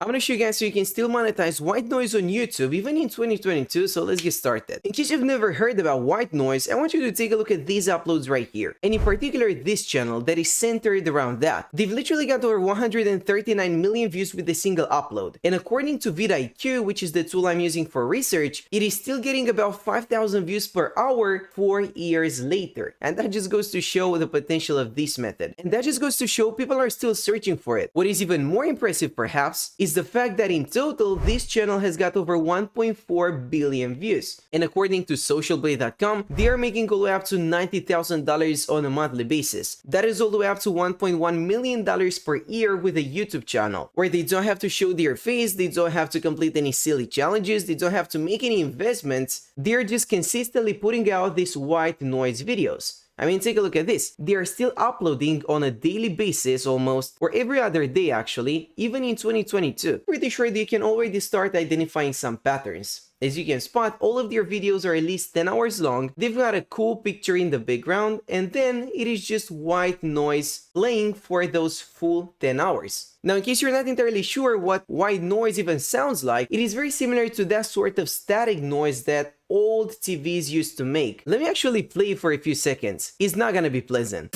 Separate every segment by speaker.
Speaker 1: I'm gonna show you guys so you can still monetize white noise on YouTube even in 2022, so let's get started. In case you've never heard about white noise, I want you to take a look at these uploads right here, and in particular this channel that is centered around that. They've literally got over 139 million views with a single upload, and according to vidIQ, which is the tool I'm using for research, it is still getting about 5,000 views per hour 4 years later, and that just goes to show the potential of this method, and that just goes to show people are still searching for it. What is even more impressive perhaps is the fact that in total this channel has got over 1.4 billion views, and according to socialblade.com, they are making all the way up to $90,000 on a monthly basis. That is all the way up to $1.1 million per year with a YouTube channel, where they don't have to show their face, they don't have to complete any silly challenges, they don't have to make any investments, they're just consistently putting out these white noise videos. I mean, take a look at this. They are still uploading on a daily basis almost, or every other day actually, even in 2022. Pretty sure they can already start identifying some patterns. As you can spot, all of their videos are at least 10 hours long, they've got a cool picture in the background, and then it is just white noise playing for those full 10 hours. Now, in case you're not entirely sure what white noise even sounds like, it is very similar to that sort of static noise that old TVs used to make. Let me actually play for a few seconds. It's not gonna be pleasant.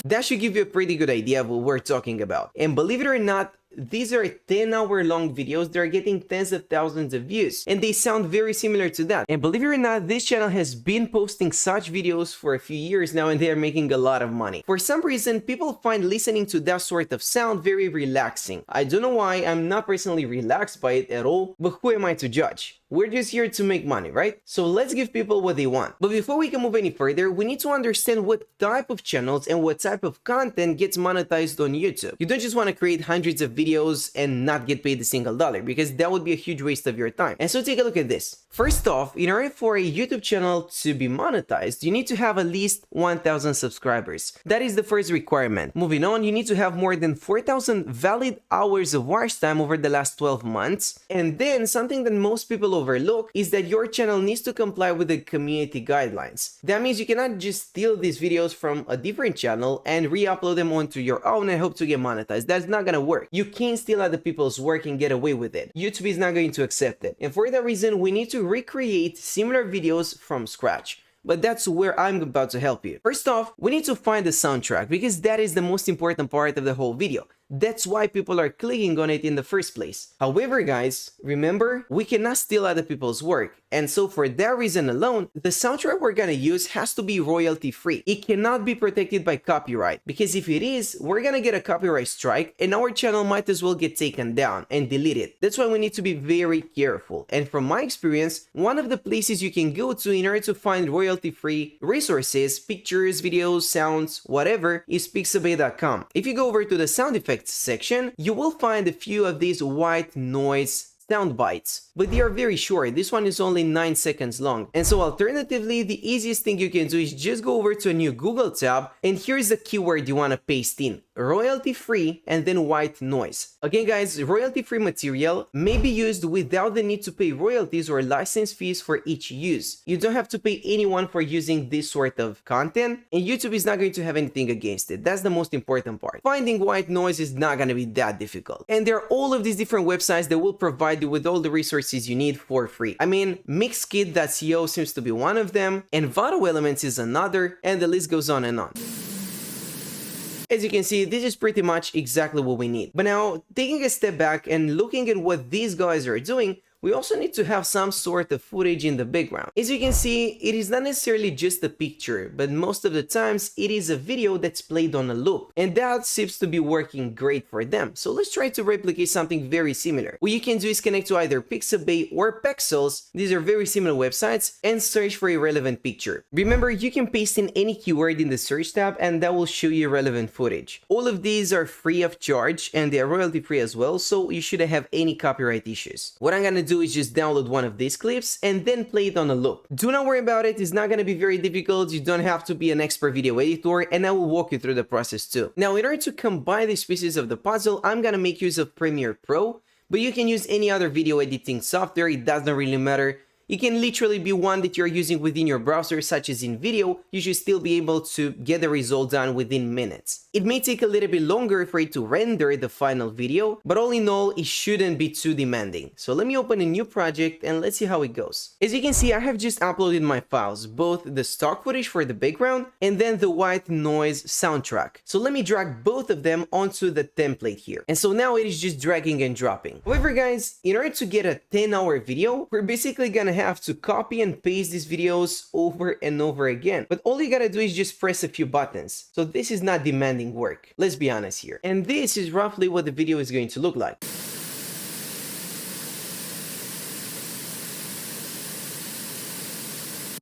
Speaker 1: That should give you a pretty good idea of what we're talking about. And believe it or not, these are 10-hour long videos that are getting tens of thousands of views, and they sound very similar to that. And believe it or not, this channel has been posting such videos for a few years now, and they are making a lot of money. For some reason, people find listening to that sort of sound very relaxing. I don't know why, I'm not personally relaxed by it at all, but who am I to judge? We're just here to make money, right? So let's give people what they want. But before we can move any further, we need to understand what type of channels and what type of content gets monetized on YouTube. You don't just want to create hundreds of videos and not get paid a single dollar, because that would be a huge waste of your time. And so take a look at this. First off, in order for a YouTube channel to be monetized, you need to have at least 1,000 subscribers. That is the first requirement. Moving on, you need to have more than 4,000 valid hours of watch time over the last 12 months. And then something that most people overlook is that your channel needs to comply with the community guidelines. That means you cannot just steal these videos from a different channel and re-upload them onto your own and hope to get monetized. That's not gonna work. You can't steal other people's work and get away with it. YouTube is not going to accept it. And for that reason, we need to recreate similar videos from scratch. But that's where I'm about to help you. First off, we need to find the soundtrack, because that is the most important part of the whole video. That's why people are clicking on it in the first place. However, guys, remember, we cannot steal other people's work. And so for that reason alone, the soundtrack we're gonna use has to be royalty free. It cannot be protected by copyright, because if it is, we're gonna get a copyright strike and our channel might as well get taken down and deleted. That's why we need to be very careful. And from my experience, one of the places you can go to in order to find royalty free resources, pictures, videos, sounds, whatever, is pixabay.com. If you go over to the sound effects section, you will find a few of these white noise sound bites, but they are very short. This one is only 9 seconds long. And so alternatively, the easiest thing you can do is just go over to a new Google tab, and here's the keyword you want to paste in: royalty free, and then white noise. Again, guys, royalty free material may be used without the need to pay royalties or license fees for each use. You don't have to pay anyone for using this sort of content, and YouTube is not going to have anything against it. That's the most important part. Finding white noise is not going to be that difficult. And there are all of these different websites that will provide you with all the resources you need for free. I mean, mixkit.co seems to be one of them, and Vado Elements is another, and the list goes on and on. As you can see, this is pretty much exactly what we need. But now, taking a step back and looking at what these guys are doing, we also need to have some sort of footage in the background. As you can see, it is not necessarily just a picture, but most of the times it is a video that's played on a loop. And that seems to be working great for them. So let's try to replicate something very similar. What you can do is connect to either Pixabay or Pexels, these are very similar websites, and search for a relevant picture. Remember, you can paste in any keyword in the search tab and that will show you relevant footage. All of these are free of charge and they are royalty free as well, so you shouldn't have any copyright issues. What I'm gonna do is just download one of these clips and then play it on a loop. Do not worry about it, it's not going to be very difficult, you don't have to be an expert video editor, and I will walk you through the process too. Now, in order to combine these pieces of the puzzle, I'm going to make use of Premiere Pro, but you can use any other video editing software, it doesn't really matter. It can literally be one that you're using within your browser, such as in video. You should still be able to get the result done within minutes. It may take a little bit longer for it to render the final video, but all in all, it shouldn't be too demanding. So let me open a new project and let's see how it goes. As you can see, I have just uploaded my files, both the stock footage for the background and then the white noise soundtrack. So let me drag both of them onto the template here. And so now it is just dragging and dropping. However, guys, in order to get a 10-hour video, we're basically gonna have to copy and paste these videos over and over again. But all you gotta do is just press a few buttons. So this is not demanding work. Let's be honest here. And this is roughly what the video is going to look like.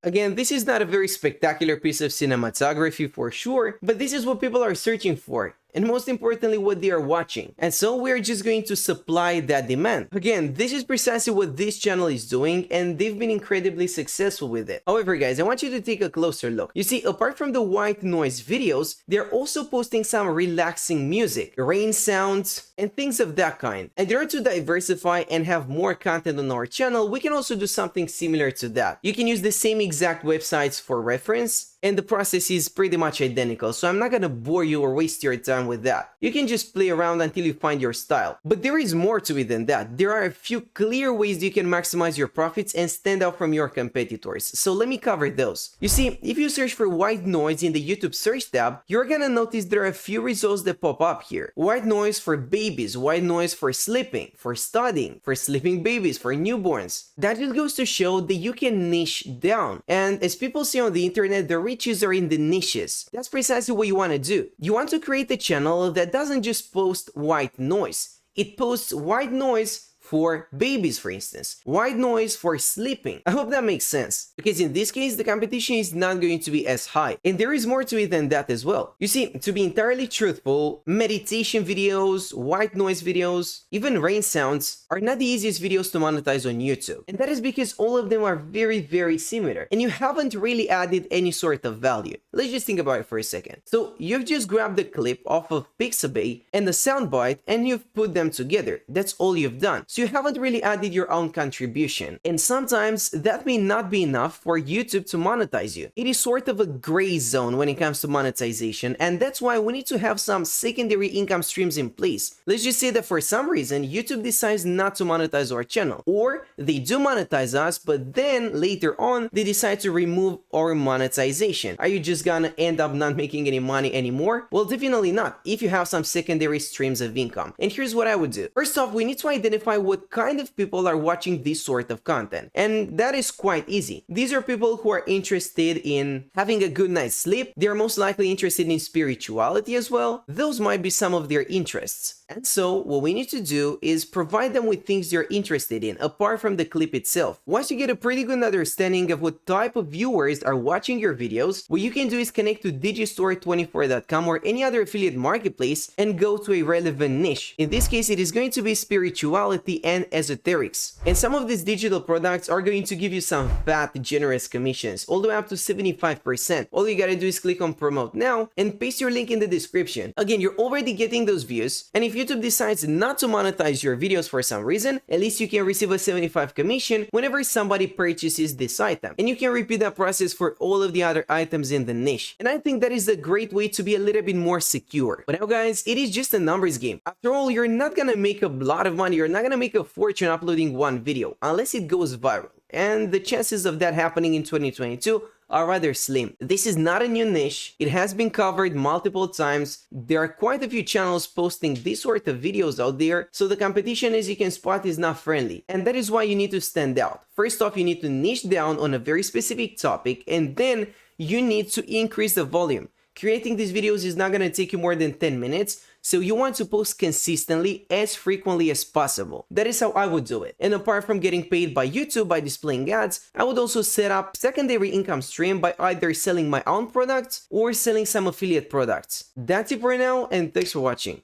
Speaker 1: Again, this is not a very spectacular piece of cinematography for sure, but this is what people are searching for. And most importantly, what they are watching. And so we're just going to supply that demand. Again, this is precisely what this channel is doing, and they've been incredibly successful with it. However, guys, I want you to take a closer look. You see, apart from the white noise videos, they're also posting some relaxing music, rain sounds, and things of that kind. And in order to diversify and have more content on our channel, we can also do something similar to that. You can use the same exact websites for reference, and the process is pretty much identical, so I'm not gonna bore you or waste your time with that. You can just play around until you find your style. But there is more to it than that. There are a few clear ways you can maximize your profits and stand out from your competitors. So let me cover those. You see, if you search for white noise in the YouTube search tab, you're gonna notice there are a few results that pop up here. White noise for babies, white noise for sleeping, for studying, for sleeping babies, for newborns. That just goes to show that you can niche down. And as people see on the internet, the riches are in the niches. That's precisely what you want to do. You want to create a channel that doesn't just post white noise. It posts white noise for babies, for instance. White noise for sleeping. I hope that makes sense. Because in this case, the competition is not going to be as high. And there is more to it than that as well. You see, to be entirely truthful, meditation videos, white noise videos, even rain sounds are not the easiest videos to monetize on YouTube. And that is because all of them are very, very similar. And you haven't really added any sort of value. Let's just think about it for a second. So you've just grabbed the clip off of Pixabay and the soundbite and you've put them together. That's all you've done. So you haven't really added your own contribution. And sometimes that may not be enough for YouTube to monetize you. It is sort of a gray zone when it comes to monetization, and that's why we need to have some secondary income streams in place. Let's just say that for some reason, YouTube decides not to monetize our channel, or they do monetize us, but then later on, they decide to remove our monetization. Are you just gonna end up not making any money anymore? Well, definitely not, if you have some secondary streams of income. And here's what I would do. First off, we need to identify what kind of people are watching this sort of content. And that is quite easy. These are people who are interested in having a good night's sleep. They're most likely interested in spirituality as well. Those might be some of their interests. And so what we need to do is provide them with things they're interested in, apart from the clip itself. Once you get a pretty good understanding of what type of viewers are watching your videos, what you can do is connect to digistore24.com or any other affiliate marketplace and go to a relevant niche. In this case, it is going to be spirituality and esoterics. And some of these digital products are going to give you some fat, generous commissions, all the way up to 75%. All you gotta do is click on promote now and paste your link in the description. Again, you're already getting those views, and if YouTube decides not to monetize your videos for some reason, at least you can receive a 75 commission whenever somebody purchases this item. And you can repeat that process for all of the other items in the niche. And I think that is a great way to be a little bit more secure. But now guys, it is just a numbers game. After all, you're not gonna make a lot of money, you're not gonna make a fortune uploading one video unless it goes viral. And the chances of that happening in 2022 are rather slim. This is not a new niche. It has been covered multiple times. There are quite a few channels posting this sort of videos out there, so the competition, as you can spot, is not friendly. And that is why you need to stand out. First off, you need to niche down on a very specific topic, and then you need to increase the volume. Creating these videos is not going to take you more than 10 minutes, so you want to post consistently as frequently as possible. That is how I would do it. And apart from getting paid by YouTube by displaying ads, I would also set up secondary income stream by either selling my own products or selling some affiliate products. That's it for now, and thanks for watching.